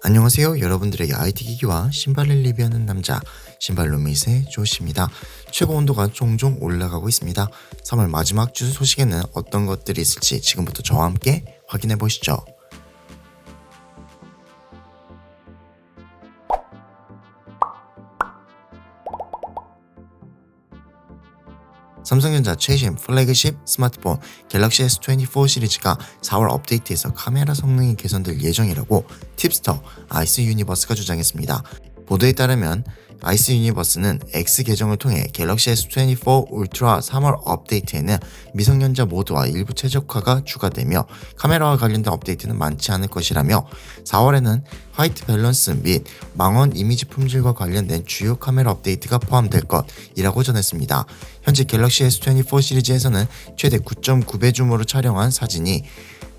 안녕하세요. 여러분들에게 IT 기기와 신발을 리뷰하는 남자 신발루밋의 조시입니다. 최고 온도가 종종 올라가고 있습니다. 3월 마지막 주 소식에는 어떤 것들이 있을지 지금부터 저와 함께 확인해 보시죠. 삼성전자 최신 플래그십 스마트폰 갤럭시 S24 시리즈가 4월 업데이트에서 카메라 성능이 개선될 예정이라고 팁스터 아이스 유니버스가 주장했습니다. 보도에 따르면 아이스 유니버스는 X 계정을 통해 갤럭시 S24 울트라 3월 업데이트에는 미성년자 모드와 일부 최적화가 추가되며 카메라와 관련된 업데이트는 많지 않을 것이라며 4월에는 화이트 밸런스 및 망원 이미지 품질과 관련된 주요 카메라 업데이트가 포함될 것이라고 전했습니다. 현재 갤럭시 S24 시리즈에서는 최대 9.9배 줌으로 촬영한 사진이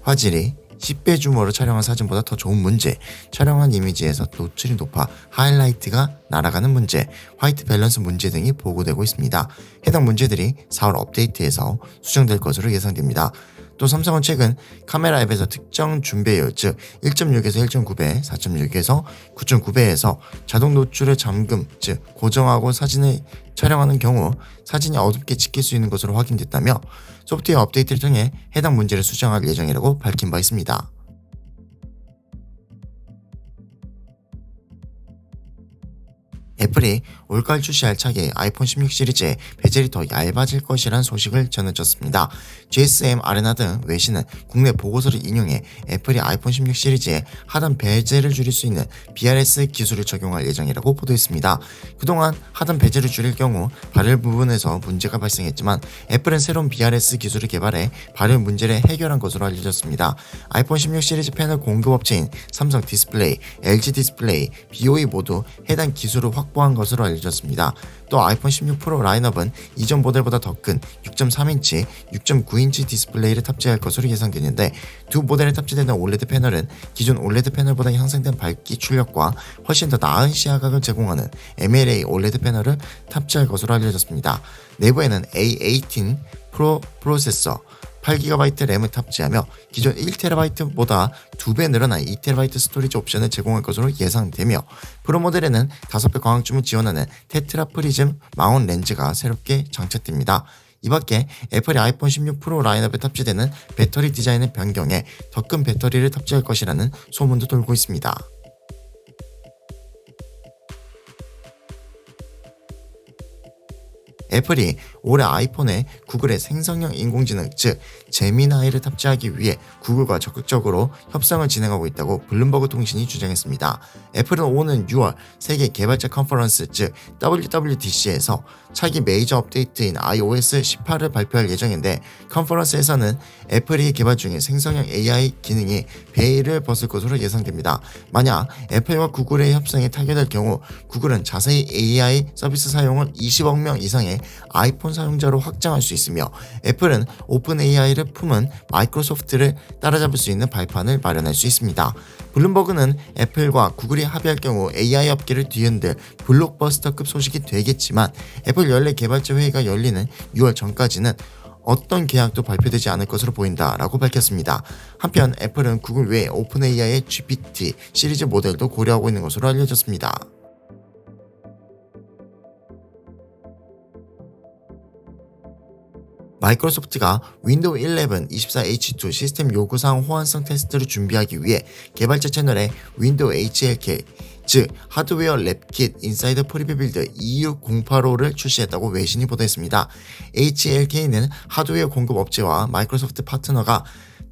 화질이 10배 줌으로 촬영한 사진보다 더 좋은 문제, 촬영한 이미지에서 노출이 높아 하이라이트가 날아가는 문제, 화이트 밸런스 문제 등이 보고되고 있습니다. 해당 문제들이 4월 업데이트에서 수정될 것으로 예상됩니다. 또 삼성은 최근 카메라 앱에서 특정 줌배율 즉 1.6에서 1.9배, 4.6에서 9.9배에서 자동 노출을 잠금 즉 고정하고 사진을 촬영하는 경우 사진이 어둡게 찍힐 수 있는 것으로 확인됐다며 소프트웨어 업데이트를 통해 해당 문제를 수정할 예정이라고 밝힌 바 있습니다. 애플이 올가을 출시할 차기 아이폰 16 시리즈의 베젤이 더 얇아질 것이란 소식을 전해졌습니다. GSM 아레나 등 외신은 국내 보고서를 인용해 애플이 아이폰 16 시리즈에 하단 베젤을 줄일 수 있는 BRS 기술을 적용할 예정이라고 보도했습니다. 그동안 하단 베젤을 줄일 경우 발열 부분에서 문제가 발생했지만 애플은 새로운 BRS 기술을 개발해 발열 문제를 해결한 것으로 알려졌습니다. 아이폰 16 시리즈 패널 공급업체인 삼성 디스플레이, LG 디스플레이, BOE 모두 해당 기술을 확보한 것으로 알려졌습니다. 또 아이폰 16 프로 라인업은 이전 모델보다 더 큰 6.3인치, 6.9인치 디스플레이를 탑재할 것으로 예상되는데 두 모델에 탑재되는 올레드 패널은 기존 올레드 패널보다 향상된 밝기 출력과 훨씬 더 나은 시야각을 제공하는 MLA 올레드 패널을 탑재할 것으로 알려졌습니다. 내부에는 A18 프로 프로세서 8GB 램을 탑재하며 기존 1TB보다 2배 늘어난 2TB 스토리지 옵션을 제공할 것으로 예상되며 프로 모델에는 5배 광학줌을 지원하는 테트라 프리즘 망원 렌즈가 새롭게 장착됩니다. 이 밖에 애플이 아이폰 16 프로 라인업에 탑재되는 배터리 디자인을 변경해 더 큰 배터리를 탑재할 것이라는 소문도 돌고 있습니다. 애플이 올해 아이폰에 구글의 생성형 인공지능 즉 제미나이를 탑재하기 위해 구글과 적극적으로 협상을 진행하고 있다고 블룸버그 통신이 주장했습니다. 애플은 오는 6월 세계 개발자 컨퍼런스 즉 WWDC에서 차기 메이저 업데이트인 iOS 18을 발표할 예정인데 컨퍼런스에서는 애플이 개발 중인 생성형 AI 기능이 베일을 벗을 것으로 예상됩니다. 만약 애플과 구글의 협상이 타결될 경우 구글은 자세히 AI 서비스 사용을 20억 명 이상의 아이폰 사용자로 확장할 수 있으며 애플은 오픈 AI를 품은 마이크로소프트를 따라잡을 수 있는 발판을 마련할 수 있습니다. 블룸버그는 애플과 구글이 합의할 경우 AI 업계를 뒤흔들 블록버스터급 소식이 되겠지만 애플 연례 개발자 회의가 열리는 6월 전까지는 어떤 계약도 발표되지 않을 것으로 보인다라고 밝혔습니다. 한편 애플은 구글 외에 오픈 AI의 GPT 시리즈 모델도 고려하고 있는 것으로 알려졌습니다. 마이크로소프트가 윈도우 11 24H2 시스템 요구사항 호환성 테스트를 준비하기 위해 개발자 채널에 윈도우 HLK 즉 하드웨어 랩킷 인사이더 프리뷰 빌드 EU085를 출시했다고 외신이 보도했습니다. HLK는 하드웨어 공급 업체와 마이크로소프트 파트너가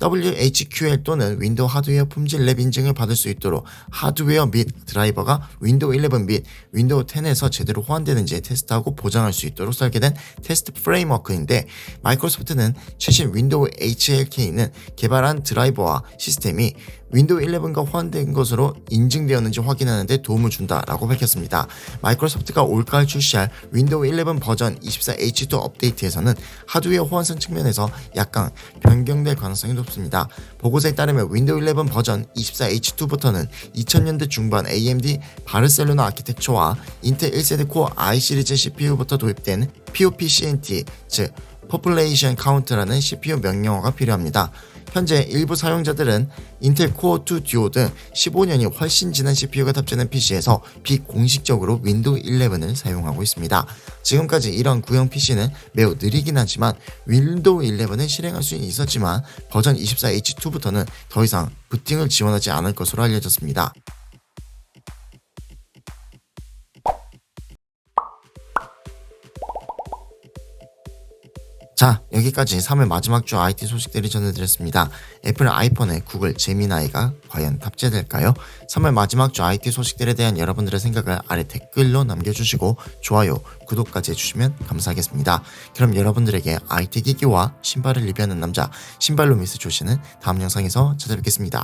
WHQL 또는 윈도우 하드웨어 품질 랩 인증을 받을 수 있도록 하드웨어 및 드라이버가 윈도우 11 및 윈도우 10에서 제대로 호환되는지 테스트하고 보장할 수 있도록 설계된 테스트 프레임워크인데 마이크로소프트는 최신 윈도우 HLK는 개발한 드라이버와 시스템이 윈도우 11과 호환된 것으로 인증되었는지 확인하는 데 도움을 준다라고 밝혔습니다. 마이크로소프트가 올가을 출시할 윈도우 11 버전 24H2 업데이트에서는 하드웨어 호환성 측면에서 약간 변경될 가능성이 높습니다. 보고서에 따르면 윈도우 11 버전 24H2부터는 2000년대 중반 AMD 바르셀로나 아키텍처와 인텔 1세대 코어 i 시리즈 CPU부터 도입된 POP-CNT 즉 Population Count라는 CPU 명령어가 필요합니다. 현재 일부 사용자들은 인텔 코어 2 듀오 등 15년이 훨씬 지난 CPU가 탑재된 PC에서 비공식적으로 윈도우 11을 사용하고 있습니다. 지금까지 이런 구형 PC는 매우 느리긴 하지만 윈도우 11을 실행할 수 있었지만 버전 24H2부터는 더 이상 부팅을 지원하지 않을 것으로 알려졌습니다. 자, 여기까지 3월 마지막 주 IT 소식들을 전해드렸습니다. 애플 아이폰에 구글 제미나이가 과연 탑재될까요? 3월 마지막 주 IT 소식들에 대한 여러분들의 생각을 아래 댓글로 남겨주시고 좋아요, 구독까지 해주시면 감사하겠습니다. 그럼 여러분들에게 IT 기기와 신발을 리뷰하는 남자 신발로 미스 조씨는 다음 영상에서 찾아뵙겠습니다.